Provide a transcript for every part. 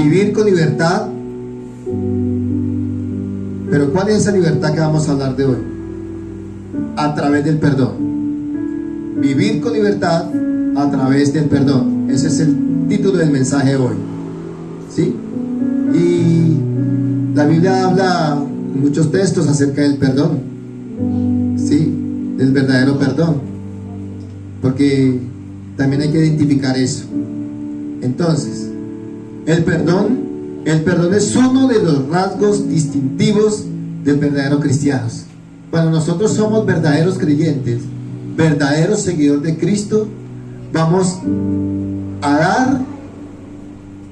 vivir con libertad. Pero ¿cuál es esa libertad que vamos a hablar de hoy? A través del perdón. Vivir con libertad a través del perdón. Ese es el título del mensaje de hoy, ¿sí? Y la Biblia habla en muchos textos acerca del perdón, ¿sí? Del verdadero perdón, porque también hay que identificar eso. Entonces, el perdón es uno de los rasgos distintivos del verdadero cristiano. Cuando nosotros somos verdaderos creyentes, verdaderos seguidores de Cristo, vamos a dar,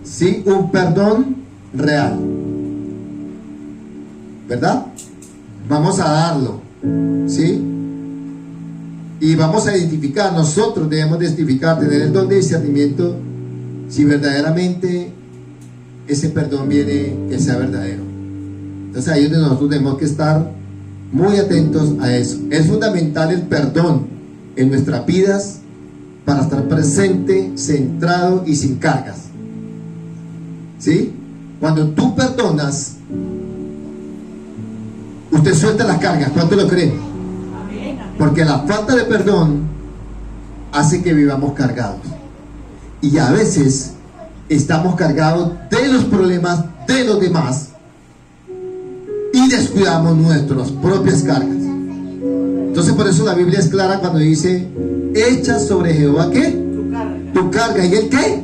¿sí?, un perdón real, ¿verdad? Vamos a darlo, ¿sí? Y vamos a identificar, nosotros debemos de identificar, tener el don de discernimiento, si verdaderamente ese perdón viene, que sea verdadero. Entonces ahí es donde nosotros tenemos que estar muy atentos a eso. Es fundamental el perdón en nuestras vidas para estar presente, centrado y sin cargas, ¿sí? Cuando tú perdonas, usted suelta las cargas. ¿Cuánto lo cree? Porque la falta de perdón hace que vivamos cargados. Y a veces estamos cargados de los problemas de los demás y descuidamos nuestras propias cargas. Entonces por eso la Biblia es clara cuando dice: echa sobre Jehová, ¿qué? Tu carga. ¿Y él qué?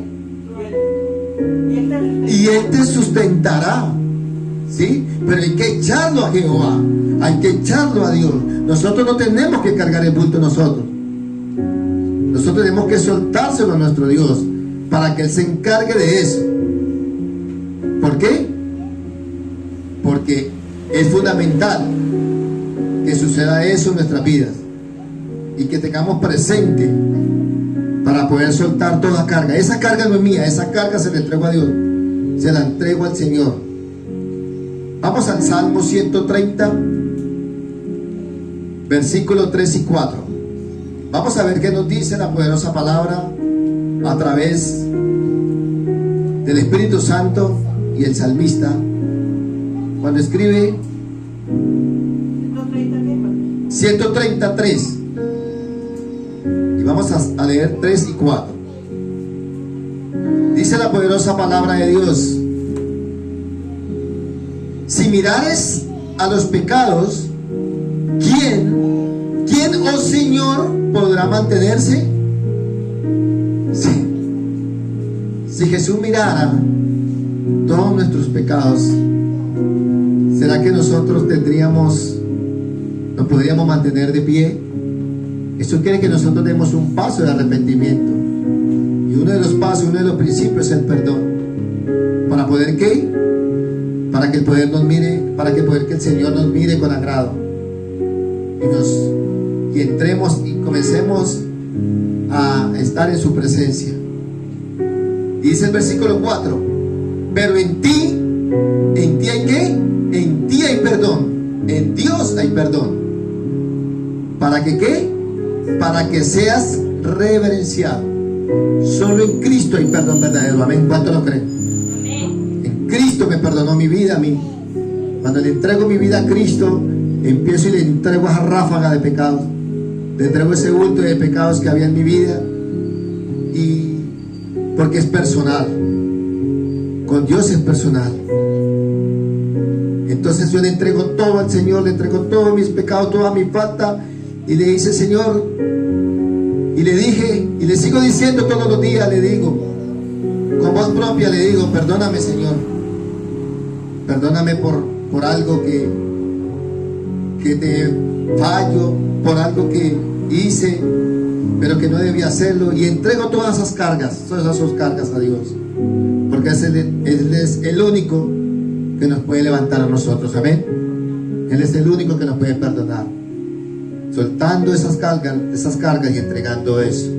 Y él te sustentará, ¿sí? Pero hay que echarlo a Jehová, hay que echarlo a Dios. Nosotros no tenemos que cargar el bulto nosotros tenemos que soltárselo a nuestro Dios para que él se encargue de eso. ¿Por qué? Porque es fundamental que suceda eso en nuestras vidas y que tengamos presente para poder soltar toda carga. Esa carga no es mía, esa carga se la entrego a Dios, se la entrego al Señor. Vamos al Salmo 130, versículos 3 y 4. Vamos a ver qué nos dice la poderosa palabra a través del Espíritu Santo y el salmista cuando escribe 133. Y vamos a leer 3 y 4. Dice la poderosa palabra de Dios: si mirares a los pecados, ¿quién, oh Señor, podrá mantenerse? Sí. Si Jesús mirara todos nuestros pecados, ¿será que nosotros nos podríamos mantener de pie? Eso quiere que nosotros demos un paso de arrepentimiento. Y uno de los pasos, uno de los principios es el perdón. ¿Para poder qué? Para que el poder nos mire, que el Señor nos mire con agrado. Y entremos y comencemos a estar en su presencia. Dice el versículo 4: pero en ti hay ¿qué? En ti hay perdón. En Dios hay perdón. ¿Para que qué? Para que seas reverenciado. Solo en Cristo hay perdón verdadero. Amén. ¿Cuánto lo creen? En Cristo me perdonó mi vida a mí. Cuando le entrego mi vida a Cristo, empiezo y le entrego esa ráfaga de pecados. Le entrego ese bulto de pecados que había en mi vida. Y porque es personal. Con Dios es personal. Entonces yo le entrego todo al Señor, le entrego todos mis pecados, toda mi falta, y le dice: Señor, y le dije, y le sigo diciendo todos los días, le digo, con voz propia le digo: perdóname, Señor, perdóname por algo que te fallo, por algo que hice, pero que no debía hacerlo, y entrego todas esas cargas a Dios, porque Él es el único que nos puede levantar a nosotros. Amén. Él es el único que nos puede perdonar, soltando esas cargas y entregando eso.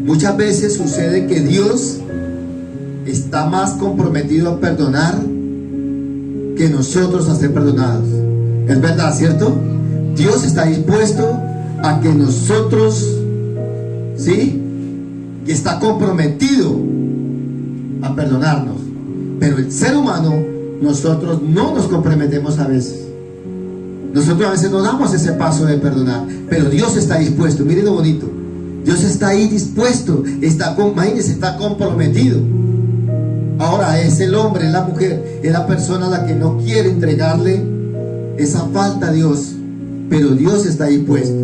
Muchas veces sucede que Dios está más comprometido a perdonar que nosotros a ser perdonados. Es verdad, ¿cierto? Dios está dispuesto a que nosotros, ¿sí?, y está comprometido a perdonarnos. Pero el ser humano, nosotros no nos comprometemos a veces. Nosotros a veces no damos ese paso de perdonar, pero Dios está dispuesto. Miren lo bonito. Dios está ahí dispuesto, imagínense, está comprometido. Ahora es el hombre, es la mujer, es la persona a la que no quiere entregarle esa falta a Dios, pero Dios está dispuesto,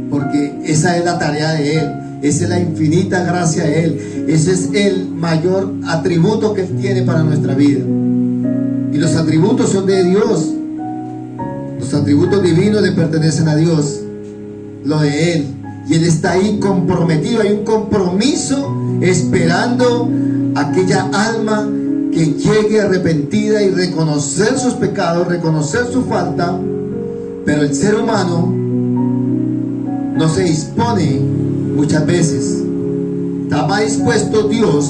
porque esa es la tarea de Él, esa es la infinita gracia de Él, ese es el mayor atributo que Él tiene para nuestra vida. Y los atributos son de Dios, los atributos divinos le pertenecen a Dios, lo de Él, y Él está ahí comprometido. Hay un compromiso esperando aquella alma que llegue arrepentida y reconocer sus pecados, reconocer su falta. Pero el ser humano no se dispone muchas veces. Está más dispuesto Dios,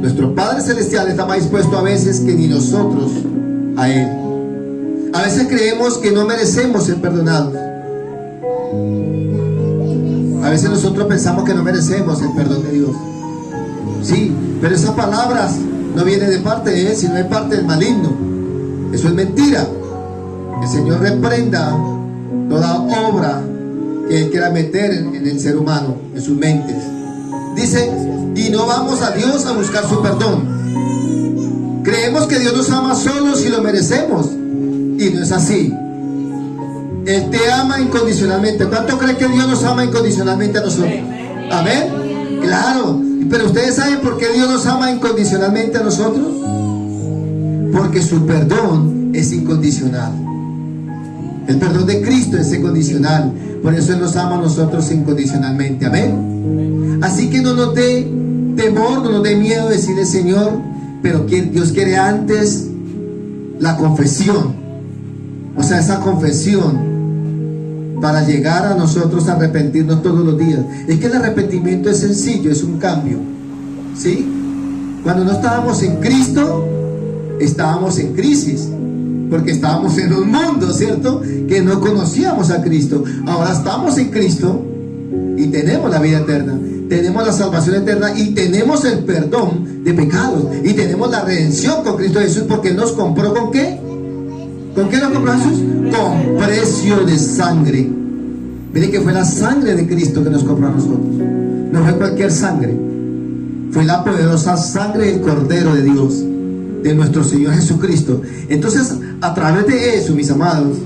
nuestro Padre Celestial, está más dispuesto a veces que ni nosotros a Él. A veces creemos que no merecemos ser perdonados. A veces nosotros pensamos que no merecemos el perdón de Dios. Sí, pero esas palabras no vienen de parte de Él, sino de parte del maligno. Eso es mentira. El Señor reprenda toda obra que Él quiera meter en el ser humano, en sus mentes. Dice, y no vamos a Dios a buscar su perdón. Creemos que Dios nos ama solo si lo merecemos, y no es así. Él te ama incondicionalmente. ¿Cuánto cree que Dios nos ama incondicionalmente a nosotros? Amén. Claro. Pero ustedes saben por qué Dios nos ama incondicionalmente a nosotros. Porque su perdón es incondicional. El perdón de Cristo es incondicional. Por eso Él nos ama a nosotros incondicionalmente. Amén. Así que no nos dé temor, no nos dé miedo decirle, Señor, pero Dios quiere antes la confesión. O sea, esa confesión para llegar a nosotros a arrepentirnos todos los días. Es que el arrepentimiento es sencillo, es un cambio, ¿sí? Cuando no estábamos en Cristo, estábamos en crisis, porque estábamos en un mundo, ¿cierto?, que no conocíamos a Cristo. Ahora estamos en Cristo y tenemos la vida eterna, tenemos la salvación eterna y tenemos el perdón de pecados y tenemos la redención con Cristo Jesús, porque Él nos compró ¿con qué? ¿Con qué nos compró Jesús? Con precio de sangre. Miren que fue la sangre de Cristo que nos compró a nosotros. No fue cualquier sangre. Fue la poderosa sangre del Cordero de Dios, de nuestro Señor Jesucristo. Entonces, a través de eso, mis amados,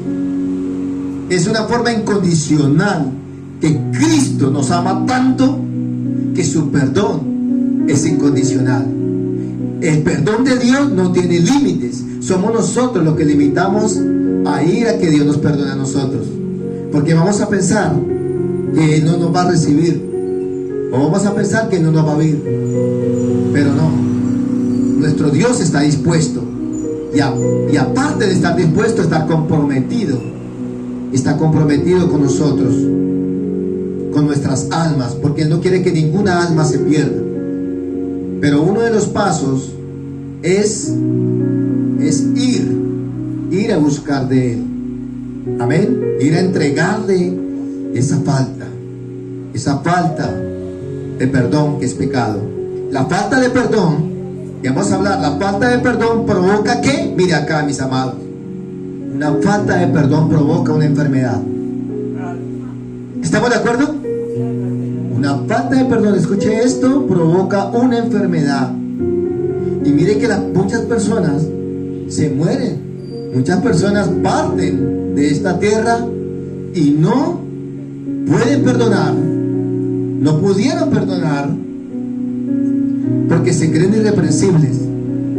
es una forma incondicional que Cristo nos ama tanto que su perdón es incondicional. El perdón de Dios no tiene límites. Somos nosotros los que limitamos a ir a que Dios nos perdone a nosotros, porque vamos a pensar que Él no nos va a recibir, o vamos a pensar que no nos va a oír. Pero no, nuestro Dios está dispuesto, y aparte de estar dispuesto, está comprometido con nosotros, con nuestras almas, porque Él no quiere que ninguna alma se pierda. Pero uno de los pasos es ir a buscar de Él. Amén. Ir a entregarle esa falta de perdón que es pecado. La falta de perdón, y vamos a hablar, la falta de perdón provoca ¿qué? Mire acá, mis amados, una falta de perdón provoca una enfermedad. ¿Estamos de acuerdo? Una falta de perdón, escuche esto, provoca una enfermedad. Y mire que muchas personas se mueren, muchas personas parten de esta tierra y no pueden perdonar, no pudieron perdonar porque se creen irreprensibles.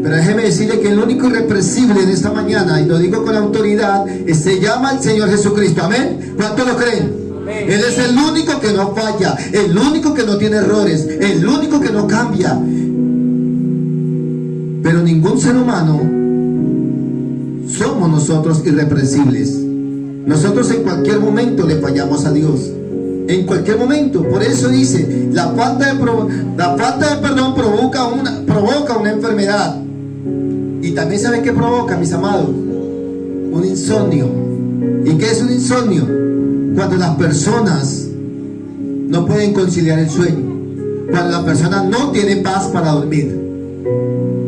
Pero déjeme decirle que el único irreprensible en esta mañana, y lo digo con autoridad, se llama el Señor Jesucristo. Amén. ¿Cuántos lo creen? Amén. Él es el único que no falla, el único que no tiene errores, el único que no cambia. Pero ningún ser humano somos nosotros irreprensibles. Nosotros en cualquier momento le fallamos a Dios. En cualquier momento. Por eso dice, la falta de perdón provoca una enfermedad. Y también ¿saben qué provoca, mis amados? Un insomnio. ¿Y qué es un insomnio? Cuando las personas no pueden conciliar el sueño. Cuando la persona no tiene paz para dormir.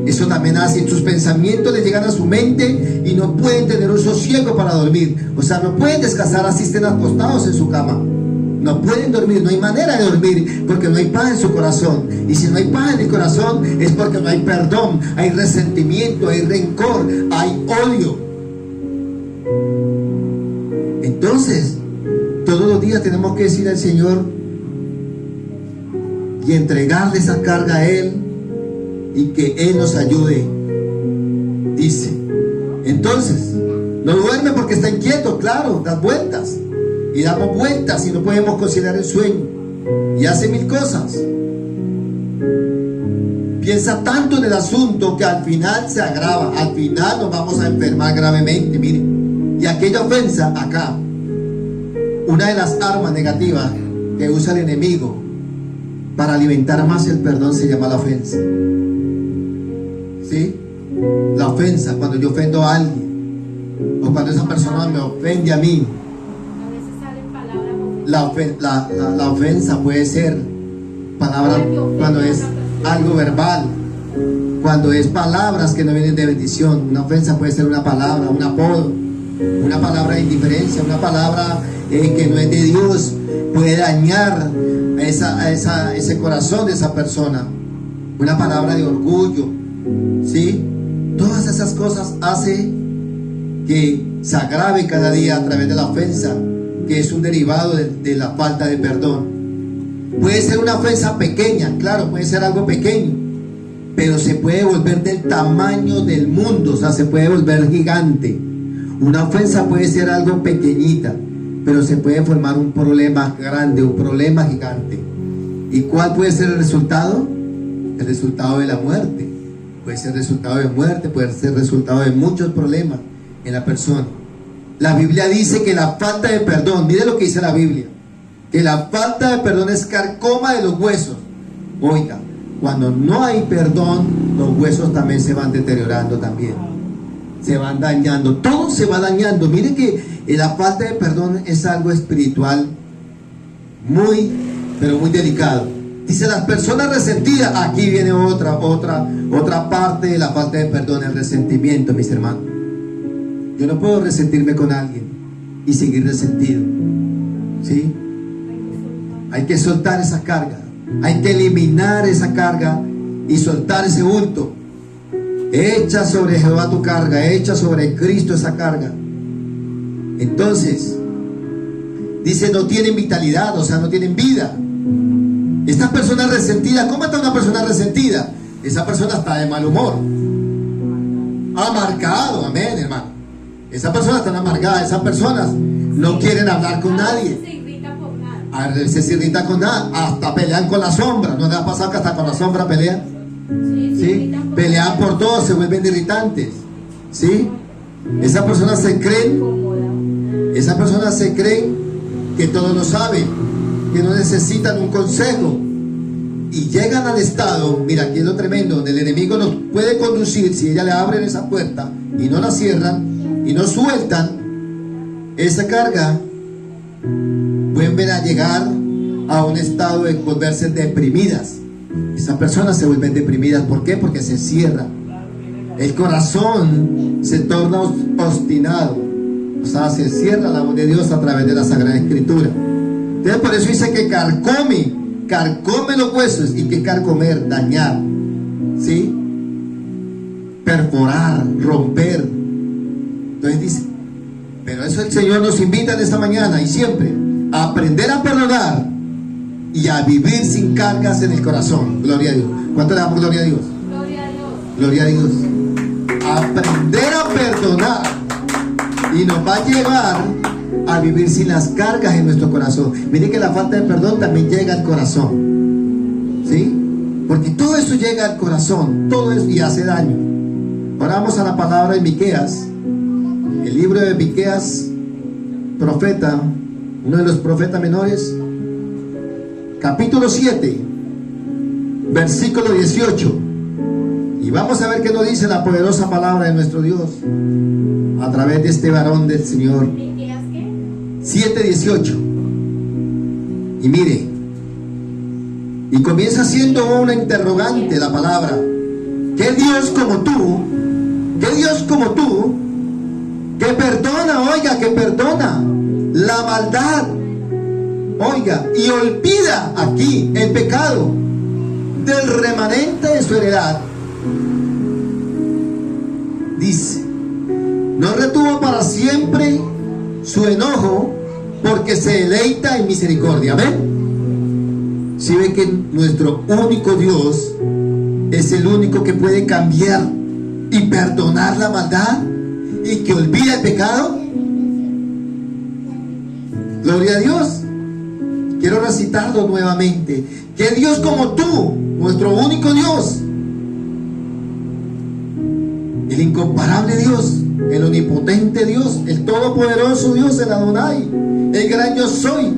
Eso también hace, sus pensamientos le llegan a su mente y no pueden tener un sosiego para dormir. O sea, no pueden descansar, así estén acostados en su cama. No pueden dormir, no hay manera de dormir porque no hay paz en su corazón. Y si no hay paz en el corazón es porque no hay perdón, hay resentimiento, hay rencor, hay odio. Entonces, todos los días tenemos que decir al Señor y entregarle esa carga a Él y que Él nos ayude. Dice, entonces, no duerme porque está inquieto, claro, da vueltas. Y damos vueltas y no podemos conciliar el sueño. Y hace mil cosas. Piensa tanto en el asunto que al final se agrava. Al final nos vamos a enfermar gravemente. Miren. Y aquella ofensa acá, una de las armas negativas que usa el enemigo para alimentar más el perdón se llama la ofensa. ¿Sí? La ofensa, cuando yo ofendo a alguien o cuando esa persona me ofende a mí. La ofensa puede ser palabras cuando es algo verbal, cuando es palabras que no vienen de bendición. Una ofensa puede ser una palabra, un apodo, una palabra de indiferencia, una palabra que no es de Dios. Puede dañar ese corazón de esa persona. Una palabra de orgullo, ¿sí? Todas esas cosas hacen que se agrave cada día a través de la ofensa, que es un derivado de la falta de perdón. Puede ser una ofensa pequeña, claro, puede ser algo pequeño, pero se puede volver del tamaño del mundo, o sea, se puede volver gigante. Una ofensa puede ser algo pequeñita, pero se puede formar un problema grande, un problema gigante. ¿Y cuál puede ser el resultado? El resultado de la muerte. Puede ser resultado de muerte, puede ser resultado de muchos problemas en la persona. La Biblia dice que la falta de perdón, mire lo que dice la Biblia, que la falta de perdón es carcoma de los huesos. Oiga, cuando no hay perdón, los huesos también se van deteriorando también, se van dañando, todo se va dañando. Mire que la falta de perdón es algo espiritual muy, pero muy delicado. Dice, las personas resentidas, aquí viene otra parte de la falta de perdón, el resentimiento, mis hermanos. Yo no puedo resentirme con alguien y seguir resentido, ¿sí? Hay que soltar esa carga, hay que eliminar esa carga y soltar ese bulto. Echa sobre Jehová tu carga, echa sobre Cristo esa carga. Entonces, dice, no tienen vitalidad, o sea, no tienen vida. Estas personas resentidas, ¿cómo está una persona resentida? Esa persona está de mal humor, amargado, amén, hermano. Esa persona está amargada, esas personas no quieren hablar con nadie. Se irrita por nada. A veces se irrita con nada, hasta pelean con la sombra. ¿No les ha pasado que hasta con la sombra pelean? ¿Sí? Pelean por todo, se vuelven irritantes. ¿Sí? Esas personas se creen que todo lo saben, que no necesitan un consejo. Y llegan al estado, mira, aquí es lo tremendo, donde el enemigo nos puede conducir si ella le abren esa puerta y no la cierran y no sueltan esa carga, vuelven a llegar a un estado de volverse deprimidas. Esas personas se vuelven deprimidas. ¿Por qué? Porque se cierran. El corazón se torna obstinado. O sea, se cierra la voz de Dios a través de la Sagrada Escritura. Entonces, por eso dice que carcome los huesos. ¿Y que carcomer? Dañar, ¿sí? Perforar, romper. Entonces dice, pero eso el Señor nos invita en esta mañana y siempre a aprender a perdonar y a vivir sin cargas en el corazón. Gloria a Dios. ¿Cuánto le damos gloria a Dios? Gloria a Dios. Gloria a Dios. Aprender a perdonar y nos va a llevar a vivir sin las cargas en nuestro corazón. Miren que la falta de perdón también llega al corazón, ¿sí? Porque todo eso llega al corazón, todo eso, y hace daño. Ahora vamos a la palabra de Miqueas. El libro de Miqueas, profeta, uno de los profetas menores, capítulo 7, versículo 18. Y vamos a ver qué nos dice la poderosa palabra de nuestro Dios a través de este varón del Señor. ¿Miqueas qué? 7:18. Y mire, Y comienza siendo una interrogante la palabra. ¿Qué Dios como tú? ¿Qué Dios como tú? Que perdona, oiga, que perdona la maldad, oiga, y olvida aquí el pecado del remanente de su heredad. Dice, no retuvo para siempre su enojo, porque se deleita en misericordia. Amén. Si ve que nuestro único Dios es el único que puede cambiar y perdonar la maldad y que olvida el pecado. Gloria a Dios. Quiero recitarlo nuevamente. Que Dios como tú, nuestro único Dios, el incomparable Dios, el omnipotente Dios, el todopoderoso Dios, el Adonai, el gran yo soy,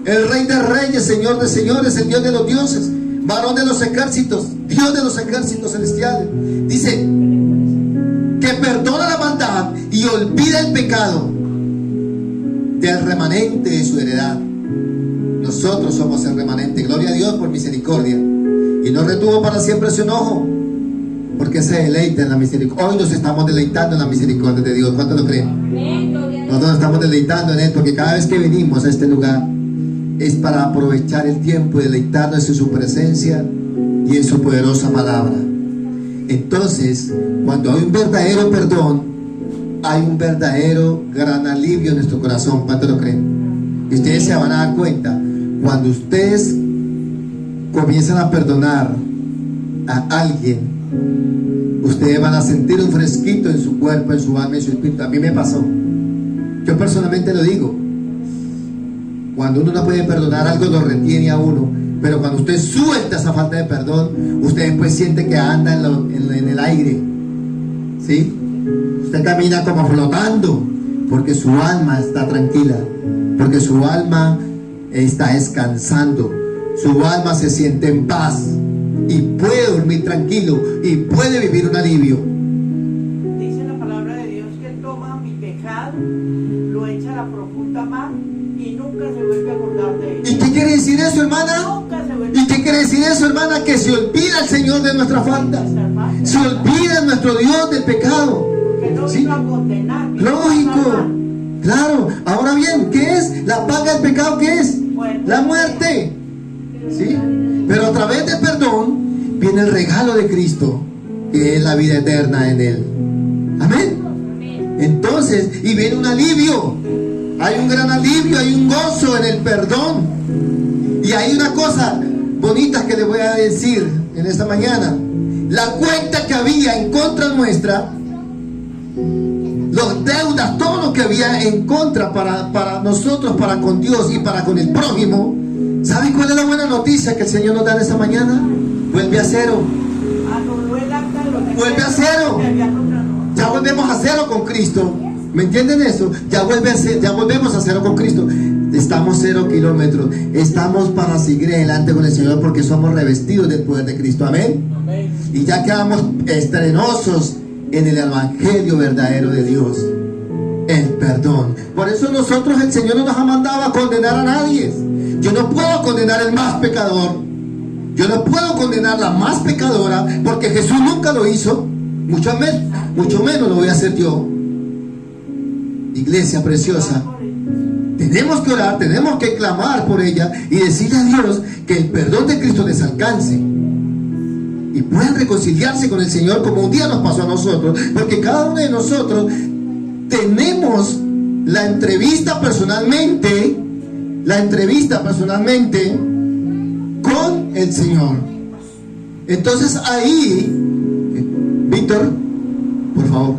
el Rey de reyes, Señor de señores, el Dios de los dioses, varón de los ejércitos, Dios de los ejércitos celestiales. Dice que perdona la maldad y olvida el pecado del remanente de su heredad. Nosotros somos el remanente. Gloria a Dios por misericordia. Y no retuvo para siempre su enojo, porque se deleita en la misericordia. Hoy nos estamos deleitando en la misericordia de Dios. ¿Cuántos lo creen? Nosotros nos estamos deleitando en Él, porque cada vez que venimos a este lugar es para aprovechar el tiempo y deleitarnos en su presencia y en su poderosa palabra. Entonces, cuando hay un verdadero perdón, hay un verdadero gran alivio en nuestro corazón. ¿Cuántos lo creen? Y ustedes se van a dar cuenta, cuando ustedes comienzan a perdonar a alguien, ustedes van a sentir un fresquito en su cuerpo, en su alma, en su espíritu. A mí me pasó. Yo personalmente lo digo. Cuando uno no puede perdonar algo, lo retiene a uno. Pero cuando usted suelta esa falta de perdón, usted después siente que anda en el aire. ¿Sí? Usted camina como flotando, porque su alma está tranquila, porque su alma está descansando, su alma se siente en paz y puede dormir tranquilo y puede vivir un alivio. Dice la palabra de Dios que Él toma mi pecado, lo echa a la profunda mar y nunca se vuelve a acordar de él. ¿Y qué quiere decir eso, hermana? Nunca se vuelve. ¿Y qué quiere decir eso, hermana? Que se olvida el Señor de nuestras faltas, se olvida nuestro Dios del pecado. Que no ¿Sí? vino a condenar. Lógico, claro. Ahora bien, ¿qué es la paga del pecado? ¿Qué es? Muerte. La muerte. ¿Sí? Pero a través del perdón viene el regalo de Cristo, que es la vida eterna en Él. Amén. Entonces, y viene un alivio. Hay un gran alivio, hay un gozo en el perdón. Y hay una cosa bonita que le voy a decir en esta mañana. La cuenta que había en contra nuestra, los deudas, todo lo que había en contra para nosotros, para con Dios y para con el prójimo. ¿Saben cuál es la buena noticia que el Señor nos da en esta mañana? Vuelve a cero. Vuelve a cero. Ya volvemos a cero con Cristo. ¿Me entienden eso? Ya volvemos a cero con Cristo. Estamos 0 kilómetros. Estamos para seguir adelante con el Señor, porque somos revestidos del poder de Cristo. Amén. Y ya quedamos estrenosos en el evangelio verdadero de Dios, el perdón. Por eso nosotros, el Señor no nos ha mandado a condenar a nadie. Yo no puedo condenar al más pecador, yo no puedo condenar a la más pecadora, porque Jesús nunca lo hizo, mucho menos lo voy a hacer yo. Iglesia preciosa, tenemos que orar, tenemos que clamar por ella y decirle a Dios que el perdón de Cristo les alcance y puedan reconciliarse con el Señor, como un día nos pasó a nosotros, porque cada uno de nosotros tenemos la entrevista personalmente con el Señor. Entonces ahí, Víctor, por favor,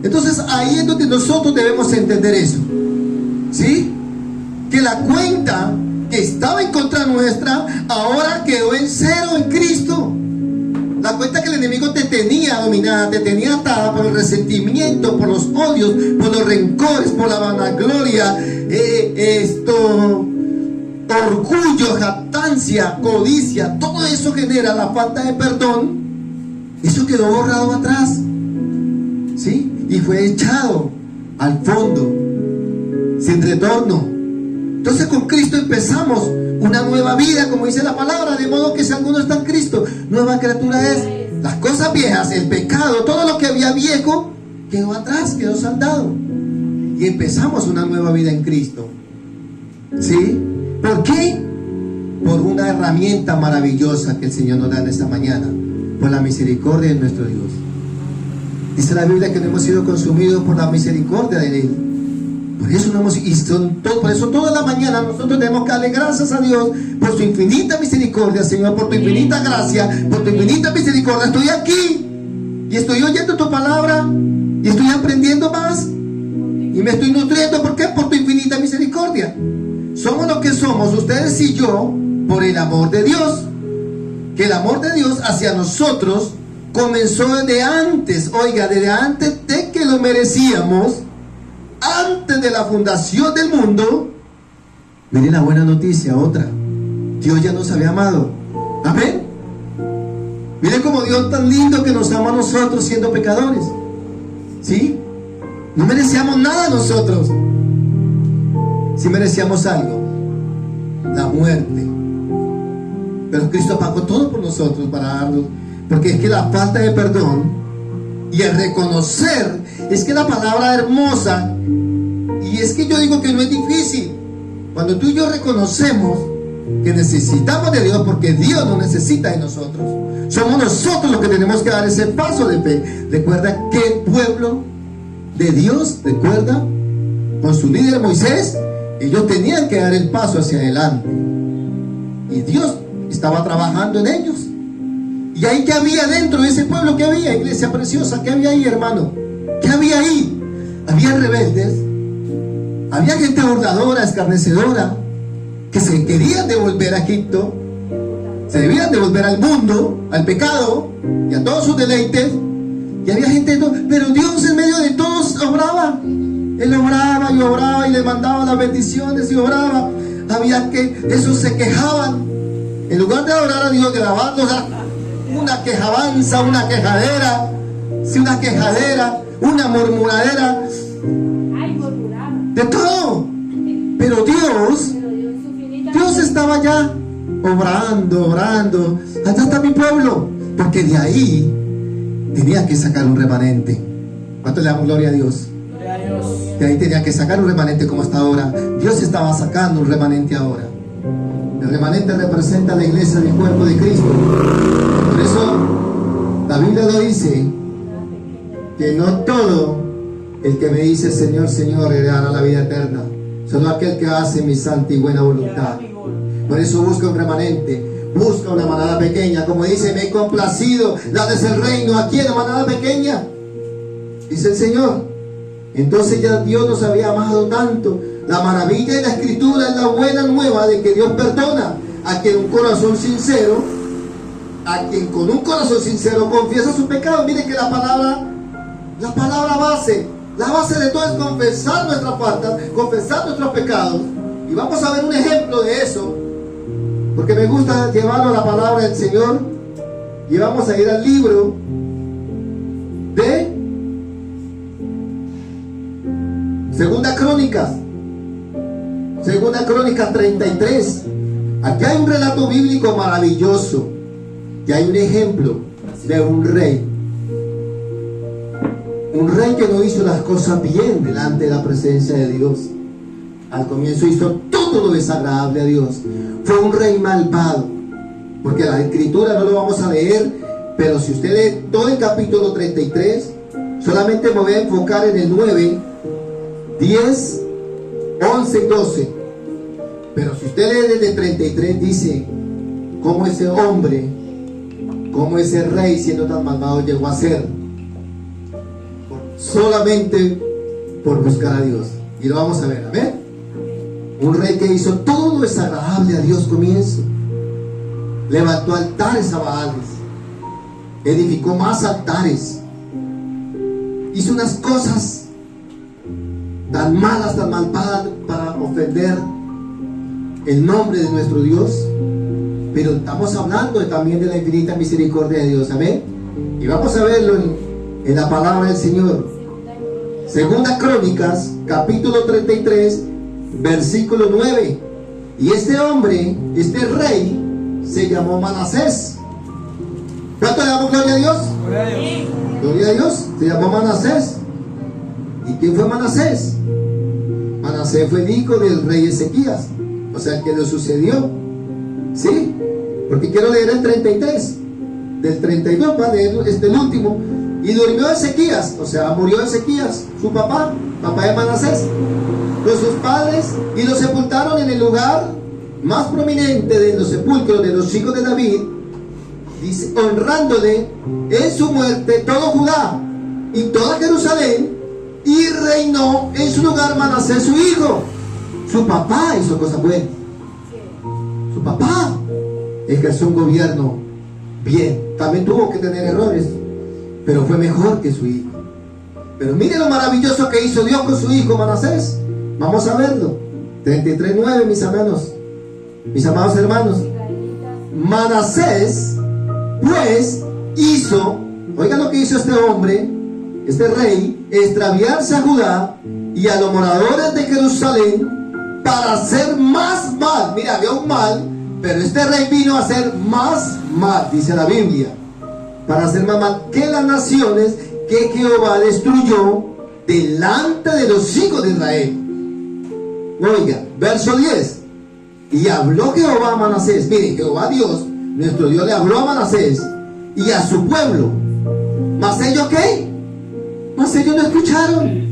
entonces ahí es donde nosotros debemos entender eso, ¿sí? Que la cuenta que estaba en contra nuestra ahora quedó en cero en Cristo. La cuenta que el enemigo te tenía dominada, te tenía atada por el resentimiento, por los odios, por los rencores, por la vanagloria, orgullo, jactancia, codicia, todo eso genera la falta de perdón. Eso quedó borrado atrás, ¿sí? Y fue echado al fondo, sin retorno. Entonces con Cristo empezamos una nueva vida, como dice la palabra, de modo que si alguno está en Cristo, nueva criatura es. Las cosas viejas, el pecado, todo lo que había viejo, quedó atrás, quedó saldado. Y empezamos una nueva vida en Cristo. ¿Sí? ¿Por qué? Por una herramienta maravillosa que el Señor nos da en esta mañana, por la misericordia de nuestro Dios. Dice la Biblia que no hemos sido consumidos por la misericordia de Él. Por eso no hemos, por eso toda la mañana nosotros tenemos que darle gracias a Dios por su infinita misericordia, Señor, por tu infinita gracia, por tu infinita misericordia. Estoy aquí y estoy oyendo tu palabra y estoy aprendiendo más y me estoy nutriendo. ¿Por qué? Por tu infinita misericordia. Somos lo que somos, ustedes y yo, por el amor de Dios. Que el amor de Dios hacia nosotros comenzó desde antes, oiga, desde antes de que lo merecíamos, antes de la fundación del mundo. Miren la buena noticia, otra. Dios ya nos había amado. Amén. Miren como Dios tan lindo que nos ama a nosotros siendo pecadores. ¿Sí? No merecíamos nada nosotros. Sí merecíamos algo, la muerte. Pero Cristo pagó todo por nosotros para darnos. Porque es que la falta de perdón y el reconocer, es que la palabra hermosa, y es que yo digo que no es difícil. Cuando tú y yo reconocemos que necesitamos de Dios, porque Dios no necesita de nosotros, somos nosotros los que tenemos que dar ese paso de fe. Recuerda que el pueblo de Dios, recuerda, con su líder Moisés, ellos tenían que dar el paso hacia adelante. Y Dios estaba trabajando en ellos. Y ahí, ¿qué había dentro de ese pueblo? ¿Qué había, iglesia preciosa? ¿Qué había ahí, hermano? ¿Qué había ahí? Había rebeldes, había gente burladora, escarnecedora, que se querían devolver a Egipto, se debían devolver al mundo, al pecado y a todos sus deleites. Y había gente, pero Dios en medio de todos obraba. Él obraba y le mandaba las bendiciones y obraba. Había que, esos se quejaban. En lugar de adorar a Dios, de alabarnos, una quejabanza, una quejadera, sí, una quejadera, una murmuradera, Ay, murmuraba. de todo. Pero Dios estaba allá obrando. Allá está mi pueblo, porque de ahí tenía que sacar un remanente. ¿Cuánto le damos gloria a Dios? Gloria a Dios. De ahí tenía que sacar un remanente como hasta ahora. Dios estaba sacando un remanente ahora. El remanente representa a la iglesia del cuerpo de Cristo. Por eso la Biblia lo dice, que no todo el que me dice Señor, Señor, heredará la vida eterna, solo aquel que hace mi santa y buena voluntad. Por eso busca un remanente, busca una manada pequeña, como dice, me he complacido, la es el reino, aquí en la manada pequeña, dice el Señor. Entonces ya Dios nos había amado tanto. La maravilla de la Escritura es la buena nueva de que Dios perdona a quien un corazón sincero, a quien con un corazón sincero confiesa su pecado. Mire que la palabra base, la base de todo es confesar nuestras faltas, confesar nuestros pecados. Y vamos a ver un ejemplo de eso, porque me gusta llevarlo a la palabra del Señor. Y vamos a ir al libro de Segunda Crónicas 33. Aquí hay un relato bíblico maravilloso. Y hay un ejemplo de un rey. Un rey que no hizo las cosas bien delante de la presencia de Dios. Al comienzo hizo todo lo desagradable a Dios. Fue un rey malvado. Porque la escritura no lo vamos a leer, pero si usted lee todo el capítulo 33, solamente me voy a enfocar en el 9, 10, 11 y 12. Pero si usted lee desde el 33, dice cómo ese hombre, cómo ese rey, siendo tan malvado, llegó a ser solamente por buscar a Dios. Y lo vamos a ver, amén. Un rey que hizo todo lo desagradable a Dios comienzo. Levantó altares a Baales, edificó más altares, hizo unas cosas tan malas, tan malvadas para ofender el nombre de nuestro Dios. Pero estamos hablando también de la infinita misericordia de Dios, amén. Y vamos a verlo en la palabra del Señor. Segunda Crónicas, capítulo 33, versículo 9. Y este hombre, este rey, se llamó Manasés. ¿Cuánto le damos gloria a Dios? Gloria a Dios. Se llamó Manasés. ¿Y quién fue Manasés? Manasés fue el hijo del rey Ezequías, o sea, el que le sucedió. ¿Sí? Porque quiero leer el 33. Del 32 va a leer el último. Y durmió Ezequías, o sea, murió Ezequías, su papá de Manasés, con sus padres, y lo sepultaron en el lugar más prominente de los sepulcros de los hijos de David, dice, honrándole en su muerte todo Judá y toda Jerusalén, y reinó en su lugar Manasés su hijo. Su papá hizo cosas buenas. Su papá ejerció un gobierno bien. También tuvo que tener errores, pero fue mejor que su hijo. Pero mire lo maravilloso que hizo Dios con su hijo Manasés. Vamos a verlo. 33:9, mis hermanos, mis amados hermanos. Manasés pues hizo, oigan lo que hizo este hombre, este rey, extraviarse a Judá y a los moradores de Jerusalén para hacer más mal. Mira, había un mal, pero este rey vino a hacer más mal, dice la Biblia, para hacer más mal que las naciones que Jehová destruyó delante de los hijos de Israel. Oiga, verso 10. Y habló Jehová a Manasés. Miren, Jehová Dios, nuestro Dios, le habló a Manasés y a su pueblo. ¿Mas ellos qué? Mas ellos no escucharon.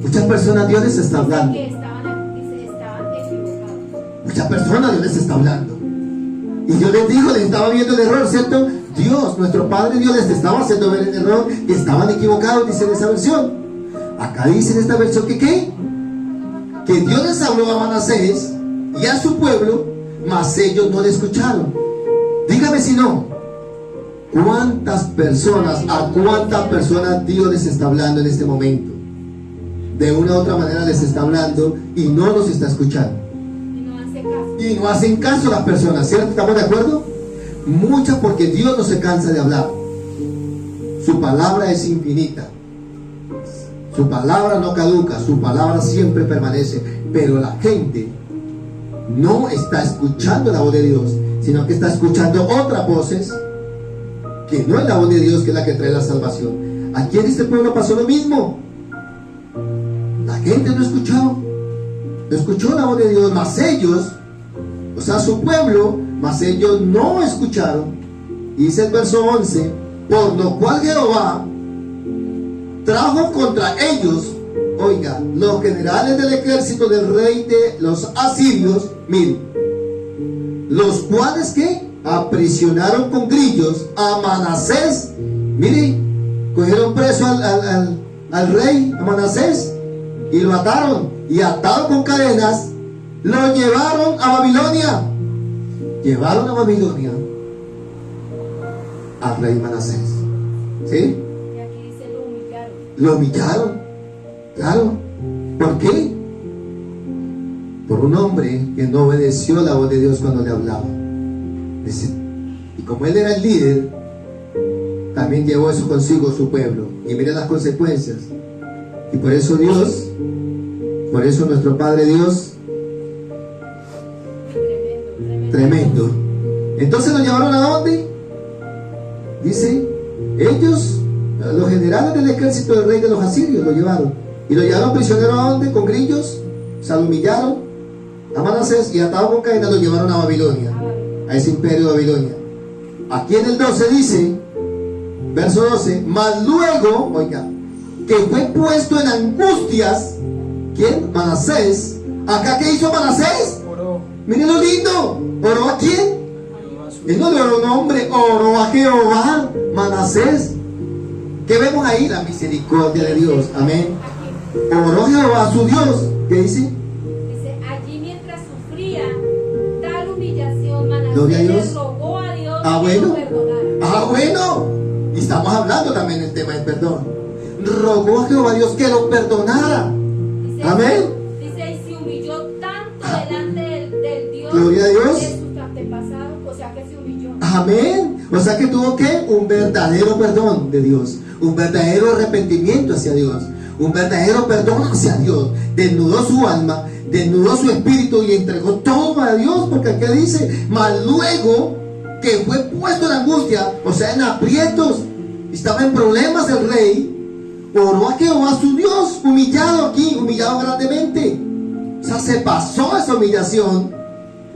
Muchas personas Dios les está hablando. Que estaban equivocados. Muchas personas Dios les está hablando. Y Dios les dijo, les estaba viendo el error, ¿cierto? Dios, nuestro Padre Dios, les estaba haciendo ver el error y estaban equivocados, dice en esa versión. Acá dice en esta versión que ¿qué? Que Dios les habló a Manasés y a su pueblo, mas ellos no le escucharon. Dígame si no. ¿Cuántas personas, a cuántas personas Dios les está hablando en este momento? De una u otra manera les está hablando y no los está escuchando. Y no hacen caso las personas, ¿cierto? ¿Estamos de acuerdo? Muchas, porque Dios no se cansa de hablar. Su palabra es infinita. Su palabra no caduca, su palabra siempre permanece. Pero la gente no está escuchando la voz de Dios, sino que está escuchando otras voces que no es la voz de Dios, que es la que trae la salvación. Aquí en este pueblo pasó lo mismo. La gente no escuchó la voz de Dios, mas ellos, o sea, su pueblo, mas ellos no escucharon. Y dice el verso 11, por lo cual Jehová trajo contra ellos, oiga, los generales del ejército del rey de los asirios, miren, los cuales que aprisionaron con grillos a Manasés. Miren, cogieron preso al rey, a Manasés, y lo ataron, y atado con cadenas, lo llevaron a Babilonia. Llevaron a Babilonia al rey Manasés. ¿Sí? Y aquí dice lo humillaron. Lo humillaron, claro. ¿Por qué? Por un hombre que no obedeció la voz de Dios cuando le hablaba. Y como él era el líder, también llevó eso consigo su pueblo. Y mire las consecuencias. Y por eso Dios, por eso nuestro Padre Dios, tremendo. Entonces lo llevaron ¿a dónde? Dice, ellos, los generales del ejército del rey de los asirios, lo llevaron. Y lo llevaron prisionero ¿a dónde? Con grillos. Se lo humillaron a Manasés y atado con cadenas lo llevaron a Babilonia, a ese imperio de Babilonia. Aquí en el 12 dice, verso 12, mas luego, oiga, que fue puesto en angustias, ¿quién? Manasés. ¿Acá qué hizo Manasés? Oró. Miren lo lindo. ¿Oró a quién? Él no le oró a un hombre, oró a Jehová. Manasés. ¿Qué vemos ahí? La misericordia de Dios. Amén. Oró Jehová a su Dios. ¿Qué dice? Dice, allí mientras sufría tal humillación, Gloria a Manasés Dios. le rogó a Dios Ah, que bueno. lo perdonara. Ah, bueno. Y estamos hablando también del tema del perdón. Rogó a Jehová Dios que lo perdonara. Dice, Amén. Dice, y se humilló tanto delante del Dios Gloria a Dios. de sus antepasados, o sea que se humilló. Amén. O sea que tuvo que un verdadero perdón de Dios, un verdadero arrepentimiento hacia Dios, un verdadero perdón hacia Dios. Desnudó su alma, desnudó su espíritu y entregó todo a Dios, porque aquí dice, mas luego que fue puesto en angustia, o sea, en aprietos, estaba en problemas el rey, oró a Jehová su Dios, humillado aquí, humillado grandemente. O sea, se pasó esa humillación.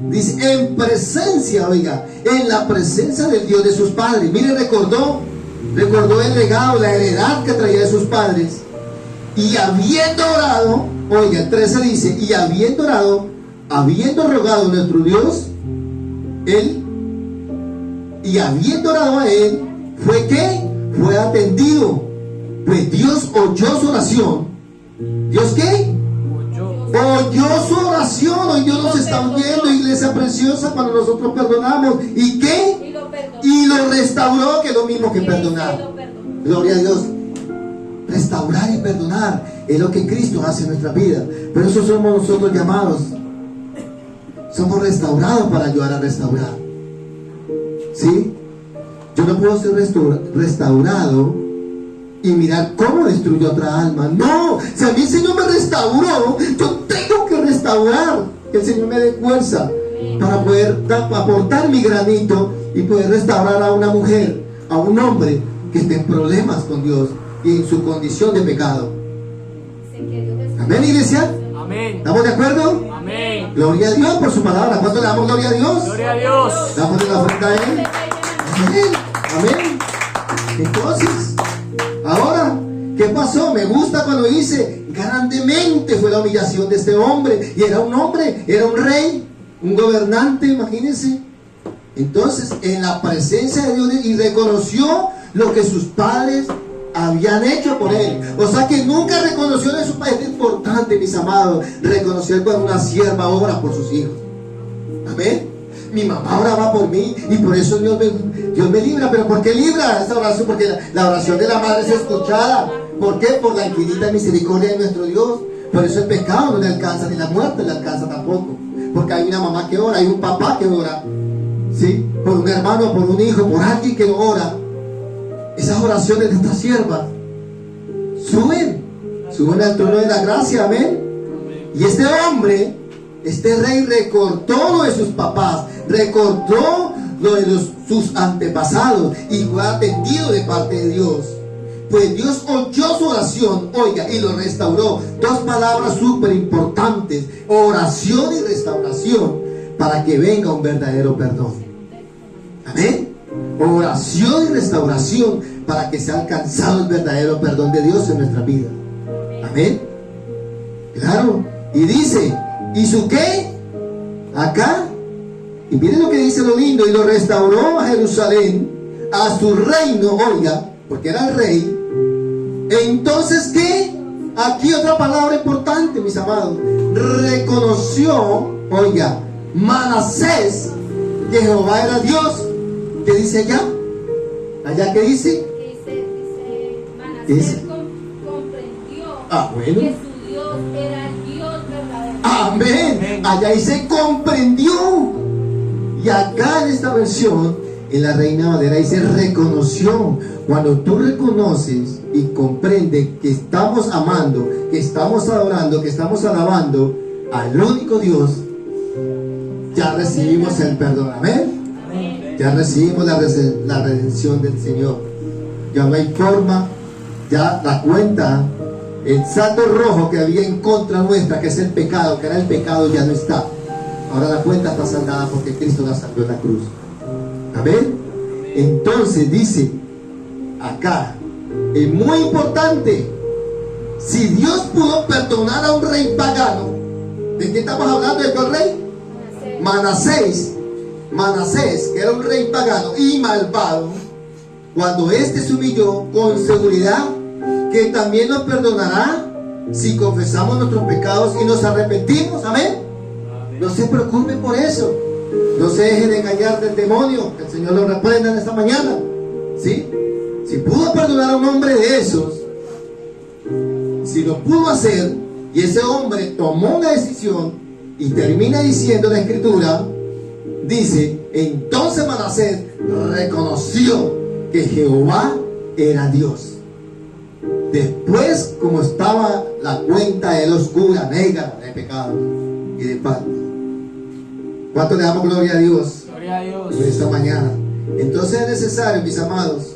Dice, en presencia, oiga, en la presencia del Dios de sus padres. Mire, recordó el legado, la heredad que traía de sus padres. Y habiendo orado, oiga, el 13 dice, y habiendo orado, habiendo rogado a nuestro Dios, y habiendo orado a él, ¿fue qué? Fue atendido. Pues Dios oyó su oración. ¿Dios qué? Oyó su oración. Hoy Dios nos está oyendo, iglesia preciosa, cuando nosotros perdonamos. ¿Y qué? Y lo restauró, que es lo mismo que perdonar. Gloria a Dios. Restaurar y perdonar es lo que Cristo hace en nuestra vida. Pero eso somos nosotros llamados. Somos restaurados para ayudar a restaurar. ¿Sí? Yo no puedo ser restaurado y mirar cómo destruyó otra alma. No, si a mí el Señor me restauró, yo tengo que restaurar. Que el Señor me dé fuerza para poder aportar mi granito y poder restaurar a una mujer, a un hombre que esté en problemas con Dios y en su condición de pecado. Amén, iglesia. Amén. ¿Estamos de acuerdo? Amén. Gloria a Dios por su palabra. ¿Cuánto le damos gloria a Dios? Gloria a Dios. Damos la ofrenda a Él. Amén. Amén. Entonces, ahora, ¿qué pasó? Me gusta cuando dice, grandemente fue la humillación de este hombre. Y era un hombre, era un rey, un gobernante, imagínense. Entonces, en la presencia de Dios, y reconoció lo que sus padres habían hecho por él. O sea que nunca reconoció de su padre. Es importante, mis amados, reconocer cuando una sierva ora por sus hijos. Amén. Mi mamá oraba por mí y por eso Dios me libra. ¿Pero por qué libra esta oración? Porque la oración de la madre es escuchada. ¿Por qué? Por la infinita misericordia de nuestro Dios. Por eso el pecado no le alcanza, ni la muerte le alcanza tampoco. Porque hay una mamá que ora, hay un papá que ora, ¿sí? Por un hermano, por un hijo, por alguien que ora. Esas oraciones de esta sierva suben al trono de la gracia, amén. Y este hombre, este rey, recordó lo de sus papás, recordó lo de sus antepasados y fue atendido de parte de Dios. Pues Dios oyó su oración, oiga, y lo restauró. Dos palabras súper importantes: oración y restauración, para que venga un verdadero perdón. Amén. Oración y restauración para que sea alcanzado el verdadero perdón de Dios en nuestra vida. Amén. Claro. Y dice, ¿y su qué? Acá. Y miren lo que dice lo lindo. Y lo restauró a Jerusalén, a su reino, oiga, porque era el rey. Entonces, ¿qué? Aquí otra palabra importante, mis amados. Reconoció, oiga, Manasés, que Jehová era Dios. ¿Qué dice allá? ¿Allá qué dice? Manasés comprendió bueno. que su Dios era el Dios verdadero. Amén. Allá dice comprendió. Y acá en esta versión, en la Reina Valera, dice reconoció. Cuando tú reconoces y comprendes que estamos amando, que estamos adorando, que estamos alabando al único Dios, ya recibimos el perdón. Amén. Ya recibimos la redención del Señor. Ya no hay forma, ya la cuenta, el saldo rojo que había en contra nuestra, que es el pecado, que era el pecado, ya no está. Ahora la cuenta está saldada porque Cristo la saldó en la cruz. Amén. Entonces dice acá, es muy importante, si Dios pudo perdonar a un rey pagano, ¿de qué estamos hablando? ¿De qué rey? Manasés, que era un rey pagano y malvado. Cuando éste se humilló, con seguridad que también nos perdonará si confesamos nuestros pecados y nos arrepentimos. Amén. No se preocupe por eso. No se deje de engañar del demonio. Que el Señor lo reprenda en esta mañana. ¿Sí? Si pudo perdonar a un hombre de esos, si lo pudo hacer, y ese hombre tomó una decisión, y termina diciendo la Escritura, dice, entonces Manasés reconoció que Jehová era Dios. Después, como estaba la cuenta de él oscura, negra, de pecados y de faltas. ¿Cuánto le damos gloria a Dios Gloria a Dios. por esta mañana? Entonces es necesario, mis amados,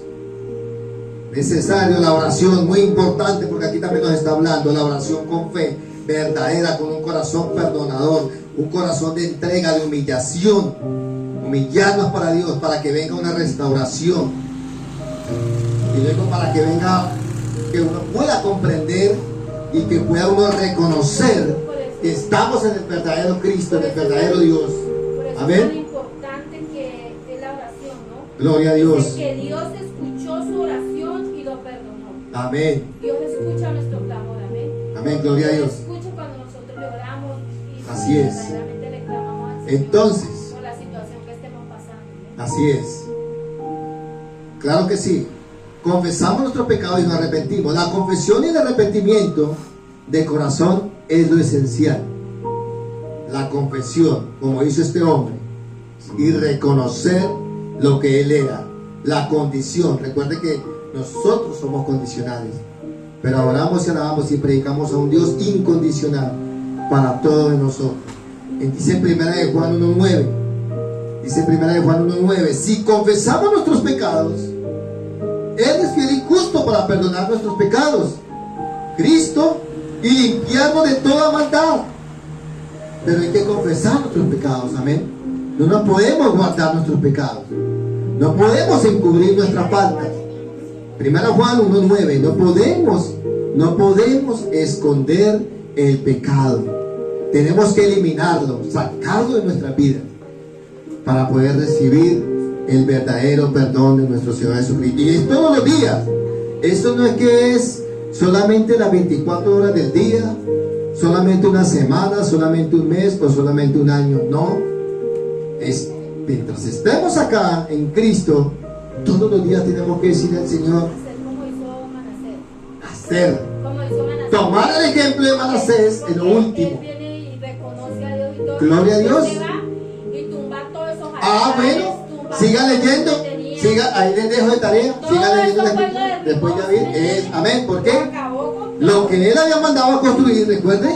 necesario la oración, muy importante, porque aquí también nos está hablando, la oración con fe, verdadera, con un corazón perdonador, un corazón de entrega, de humillación, humillarnos para Dios, para que venga una restauración, y luego para que venga, que uno pueda comprender y que pueda uno reconocer que estamos en el verdadero Cristo, en el verdadero Dios. Por eso Amén. es tan importante que es la oración, ¿no? Gloria a Dios. Dice que Dios escuchó su oración y lo perdonó. Amén. Dios escucha nuestro clamor, amén. Amén, gloria a Dios. Escucha cuando nosotros le oramos y Así es. verdaderamente le clamamos al Señor Entonces, por la situación que estemos pasando. ¿amén? así es. Claro que sí. Confesamos nuestros pecados y nos arrepentimos. La confesión y el arrepentimiento de corazón es lo esencial. La confesión, como hizo este hombre, y reconocer lo que él era, la condición. Recuerde que nosotros somos condicionales, pero oramos y alabamos y predicamos a un Dios incondicional para todos nosotros. Dice en 1 de Juan 1:9, dice 1 de Juan 1:9, si confesamos nuestros pecados, Él es fiel y justo para perdonar nuestros pecados, Cristo, y limpiarnos de toda maldad. Pero hay que confesar nuestros pecados, amén. No nos podemos guardar nuestros pecados, no podemos encubrir nuestras faltas. 1 Juan 1:9, no podemos esconder el pecado. Tenemos que eliminarlo, sacarlo de nuestra vida para poder recibir el verdadero perdón de nuestro Señor Jesucristo. Y es todos los días. Esto no es que es solamente las 24 horas del día, solamente una semana, solamente un mes o solamente un año. No, es mientras estemos acá en Cristo, todos los días tenemos que decirle al Señor, Hacer como hizo Manasés. hacer, Como hizo Manasés. tomar el ejemplo de Manasés en lo Él último. viene y reconoce a Dios y todo. Gloria a Dios. Se va y tumba todos esos Ah, altares, bueno, tumba siga todo lo que leyendo, tenía. siga, ahí les dejo de tarea, Todo siga leyendo eso la fue escritura, lo después ya derribó, vi, es, amén, ¿por qué? Acabó con Lo todo. que él había mandado a construir, recuerde,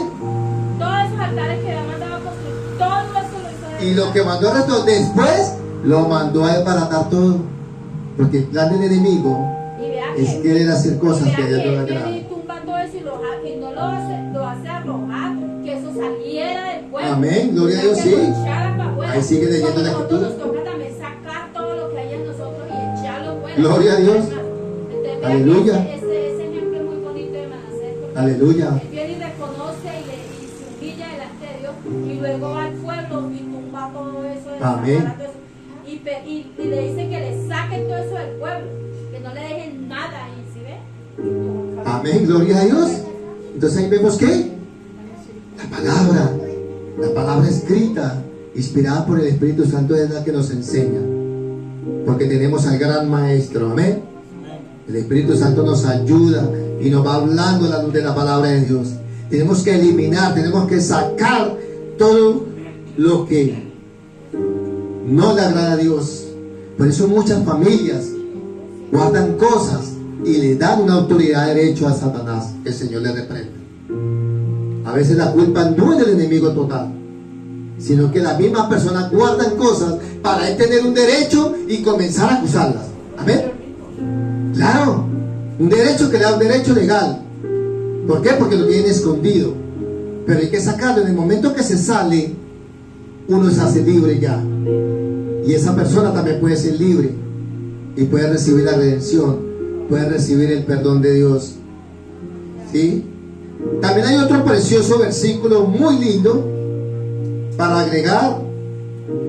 Todos esos altares que había mandado a construir, todo eso lo hizo y lo que mandó al resto, después lo mandó a desbaratar todo, porque el plan del enemigo y vea es que, querer hacer cosas y que a vea Dios no le que viene agradan. y tumba todo eso y no lo hace arrojar, que eso saliera del pueblo. Amén, gloria a Dios, Que sí. lo echara para afuera. Ahí sigue leyendo Como la nosotros escritura. nos toca también sacar todo lo que hay en nosotros y echarlo fuera. Gloria a Dios. Entonces, vea Aleluya. que ese ejemplo es muy bonito de Manasés, porque Aleluya. él viene y reconoce y se humilla delante de Dios y luego va al pueblo y tumba todo eso. Amén. Todo eso, y le dice que le saquen todo eso del pueblo, que no le dejen nada ahí, ¿sí ve? Amén, gloria a Dios. Entonces ahí vemos que la palabra escrita, inspirada por el Espíritu Santo, es la que nos enseña, porque tenemos al gran maestro, amén. El Espíritu Santo nos ayuda y nos va hablando a la luz de la palabra de Dios. Tenemos que eliminar, tenemos que sacar todo lo que no le agrada a Dios. Por eso muchas familias guardan cosas y le dan una autoridad de derecho a Satanás, que el Señor le reprenda. A veces la culpa no es del enemigo total, sino que las mismas personas guardan cosas para él tener un derecho y comenzar a acusarlas. Amén. Claro, un derecho que le da un derecho legal. ¿Por qué? Porque lo tienen escondido. Pero hay que sacarlo. En el momento que se sale, uno se hace libre ya. Y esa persona también puede ser libre y puede recibir la redención, puede recibir el perdón de Dios. ¿Sí? También hay otro precioso versículo muy lindo para agregar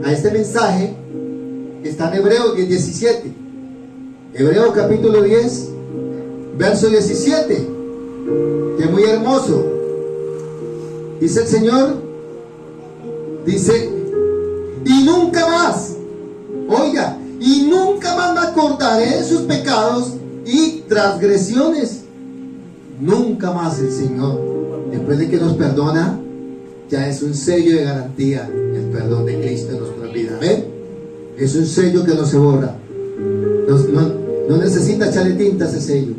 a este mensaje, que está en Hebreos 10:17. Hebreos capítulo 10, verso 17, que es muy hermoso. Dice el Señor, dice, y nunca más, oiga, y nunca más me acordaré de sus pecados y transgresiones. Nunca más el Señor, después de que nos perdona, ya es un sello de garantía el perdón de Cristo en nuestra vida. ¿Ven? Es un sello que no se borra. No necesita echarle tinta a ese sello,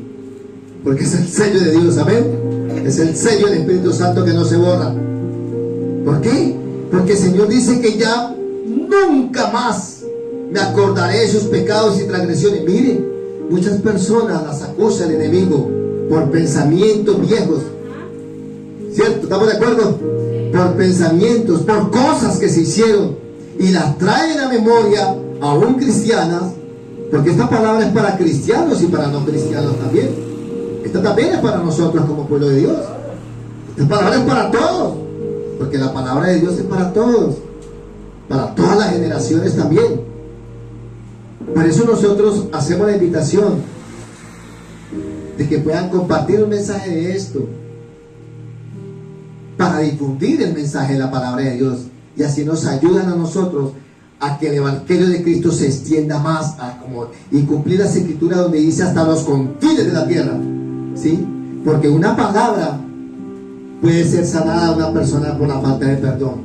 porque es el sello de Dios. Amén. Es el sello del Espíritu Santo que no se borra. ¿Por qué? Porque el Señor dice que ya nunca más me acordaré de sus pecados y transgresiones. Miren, muchas personas las acusa el enemigo por pensamientos viejos. ¿Cierto? ¿Estamos de acuerdo? Por pensamientos, por cosas que se hicieron y las traen a memoria, aún cristianas, porque esta palabra es para cristianos y para no cristianos también. Esta también es para nosotros como pueblo de Dios. Esta palabra es para todos, porque la palabra de Dios es para todos, para todas las generaciones también. Por eso nosotros hacemos la invitación de que puedan compartir un mensaje de esto, para difundir el mensaje de la palabra de Dios, y así nos ayudan a nosotros a que el evangelio de Cristo se extienda más y cumplir las escrituras donde dice hasta los confines de la tierra, ¿sí? Porque una palabra puede ser sanada a una persona por la falta de perdón.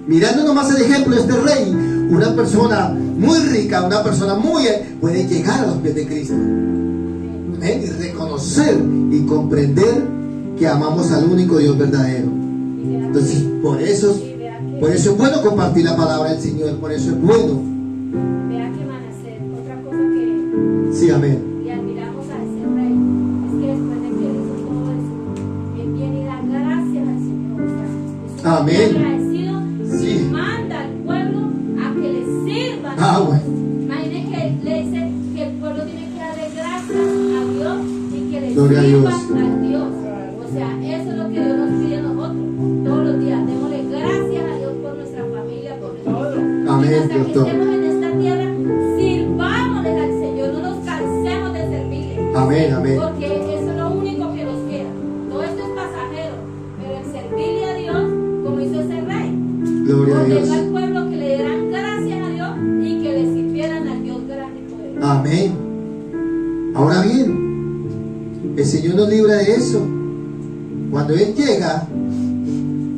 Mirando nomás el ejemplo de este rey, una persona muy rica, una persona puede llegar a los pies de Cristo, ¿eh? Y reconocer y comprender que amamos al único Dios verdadero. Entonces, por eso es bueno compartir la palabra del Señor, por eso es bueno. Vea que van a hacer otra cosa que Sí, amén. y admiramos a ese rey, es que después de que hizo todo eso, él viene y da gracias al Señor. O sea, es un Amén. agradecido Sí. y manda al pueblo a que le sirvan. Bueno. Imaginen que le dice que el pueblo tiene que darle gracias a Dios y que le Gloria a sirvan Dios. a Dios. O sea, eso es lo que Dios nos pide a nosotros todos los días. Démosle gracias a Dios por nuestra familia, por nuestros hijos. Amén, Y hasta que doctor. estemos en esta tierra, sirvámosle al Señor, no nos cansemos de servirle. Amén, amén. Porque eso es lo único que nos queda. Todo esto es pasajero, pero el servirle a Dios, como hizo ese rey, Gloria a Dios. ordenó al pueblo que le dieran gracias a Dios y que le sirvieran al Dios grande y poderoso. Amén. Ahora bien, el Señor nos libra de eso. Cuando Él llega,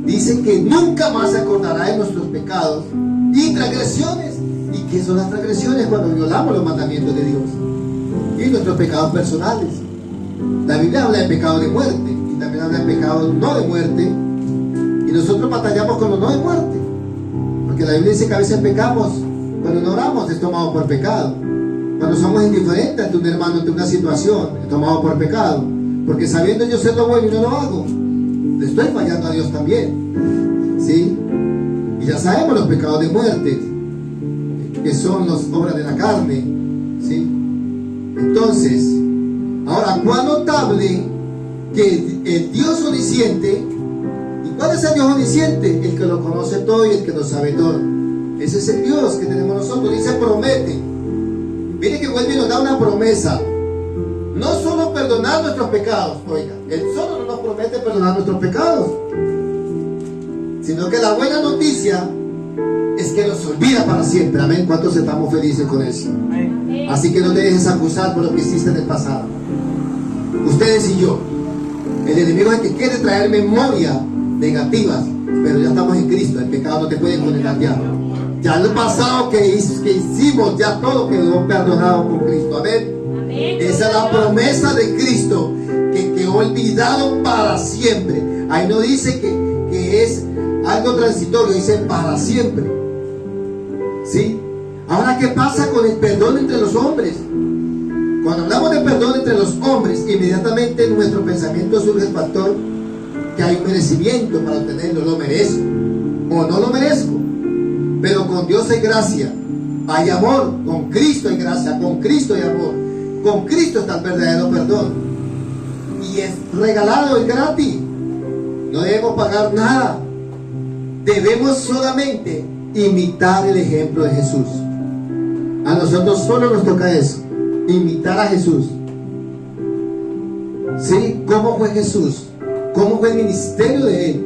dice que nunca más se acordará de nuestros pecados y transgresiones. ¿Y qué son las transgresiones? Cuando violamos los mandamientos de Dios y nuestros pecados personales. La Biblia habla de pecado de muerte y también habla de pecado no de muerte, y nosotros batallamos con los no de muerte, porque la Biblia dice que a veces pecamos cuando no oramos, es tomado por pecado. Cuando somos indiferentes ante un hermano, ante una situación, es tomado por pecado, porque sabiendo yo ser lo bueno y no lo hago, le estoy fallando a Dios también, ¿sí? Y ya sabemos los pecados de muerte, que son las obras de la carne, ¿sí? Entonces, ahora, cuán notable que el Dios omnisciente, ¿y cuál es el Dios omnisciente? El que lo conoce todo y el que lo sabe todo. Ese es el Dios que tenemos nosotros. Dice promete. Mire que vuelve y nos da una promesa. No solo perdonar nuestros pecados, oiga, Él solo no nos promete perdonar nuestros pecados, sino que la buena noticia es que los olvida para siempre. Amén. ¿Cuántos estamos felices con eso? Amén. Así que no te dejes acusar por lo que hiciste en el pasado. Ustedes y yo. El enemigo es el que quiere traer memorias negativas, pero ya estamos en Cristo. El pecado no te puede condenar ya. Ya lo pasado que hicimos, ya todo quedó perdonado por Cristo. Amén. Amén. Esa es la promesa de Cristo, que quedó olvidado para siempre. Ahí no dice que es algo transitorio, dice para siempre. ¿Sí? Ahora, ¿qué pasa con el perdón entre los hombres? Cuando hablamos de perdón entre los hombres, inmediatamente en nuestro pensamiento surge el factor que hay un merecimiento para obtenerlo. Lo merezco o no lo merezco. Pero con Dios hay gracia, hay amor. Con Cristo hay gracia, con Cristo hay amor. Con Cristo está el verdadero perdón. Y es regalado, es gratis. No debemos pagar nada. Debemos solamente imitar el ejemplo de Jesús. A nosotros solo nos toca eso, imitar a Jesús. ¿Sí? ¿Cómo fue Jesús? ¿Cómo fue el ministerio de Él?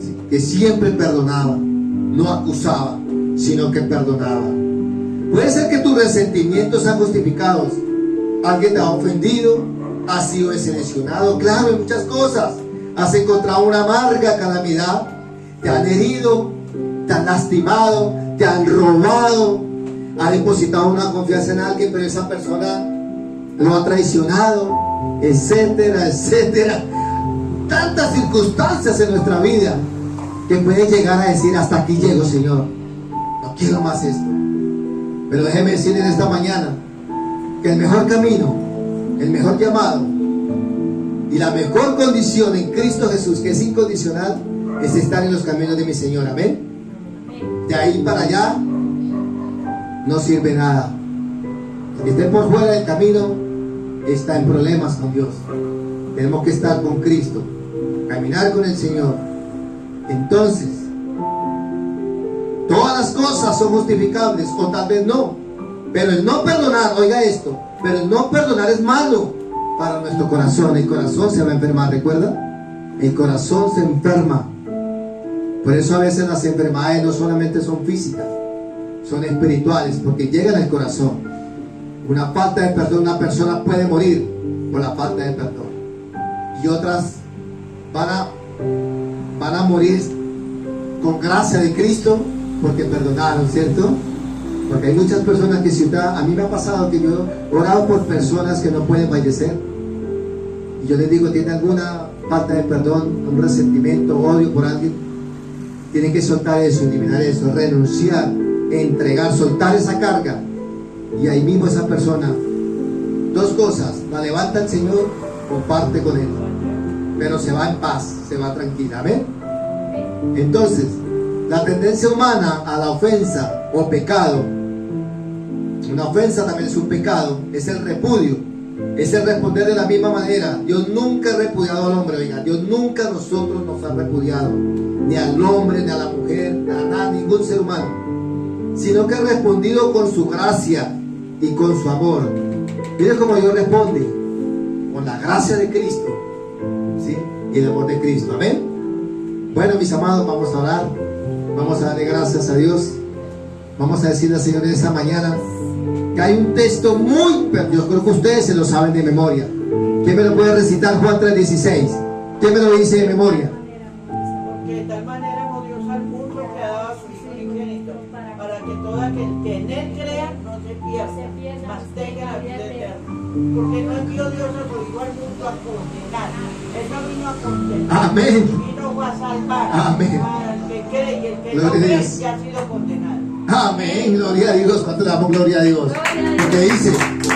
¿Sí? Que siempre perdonaba, no acusaba, sino que perdonaba. Puede ser que tus resentimientos sean justificados. Alguien te ha ofendido, has sido decepcionado, claro, en muchas cosas. Has encontrado una amarga calamidad, te han herido, te han lastimado, te han robado, has depositado una confianza en alguien, pero esa persona lo ha traicionado, etcétera, etcétera. Tantas circunstancias en nuestra vida que puede llegar a decir: hasta aquí llego, Señor, no quiero más esto. Pero déjeme decirles esta mañana que el mejor camino, el mejor llamado y la mejor condición en Cristo Jesús, que es incondicional, es estar en los caminos de mi Señor. Amén. De ahí para allá no sirve nada. El que esté por fuera del camino está en problemas con Dios. Tenemos que estar con Cristo, caminar con el Señor. Entonces, todas las cosas son justificables, o tal vez no. Pero el no perdonar, oiga esto, pero el no perdonar es malo para nuestro corazón. El corazón se va a enfermar, ¿recuerda? El corazón se enferma. Por eso a veces las enfermedades no solamente son físicas, son espirituales, porque llegan al corazón. Una falta de perdón, una persona puede morir por la falta de perdón. Y otras van a morir con gracia de Cristo porque perdonaron, ¿cierto? Porque hay muchas personas que a mí me ha pasado que yo he orado por personas que no pueden fallecer. Y yo les digo: ¿tiene alguna falta de perdón, un resentimiento, odio por alguien? Tienen que soltar eso, eliminar eso, renunciar, entregar, soltar esa carga. Y ahí mismo esa persona, dos cosas: la levanta el Señor, comparte con Él, pero se va en paz, se va tranquila. ¿Amén? Entonces, la tendencia humana a la ofensa o pecado, una ofensa también es un pecado, es el repudio, es el responder de la misma manera. Dios nunca ha repudiado al hombre, oiga, Dios nunca a nosotros nos ha repudiado, ni al hombre, ni a la mujer, ni a nada, ningún ser humano, sino que ha respondido con su gracia y con su amor. Mire cómo Dios responde: con la gracia de Cristo, ¿sí? Y el amor de Cristo. Amén. Bueno, mis amados, vamos a orar, vamos a darle gracias a Dios, vamos a decirle al Señor en esta mañana que hay un texto yo creo que ustedes se lo saben de memoria. ¿Quién me lo puede recitar? Juan 3:16. ¿Quién me lo dice de memoria? Porque de tal manera amó Dios al mundo que ha dado a su Hijo unigénito, para que todo aquel que en Él crea no se pierda, mas tenga la vida eterna. Porque no envió Dios a su Hijo al mundo a condenar. Él no vino a condenar. Amén. Vino a salvar. Amén. Para el que cree, y el que Gloria no a cree Dios. ya ha sido condenado. Amén. Gloria a Dios. ¿Cuánto le damos gloria a Dios? Gloria a Dios. ¿Qué dice?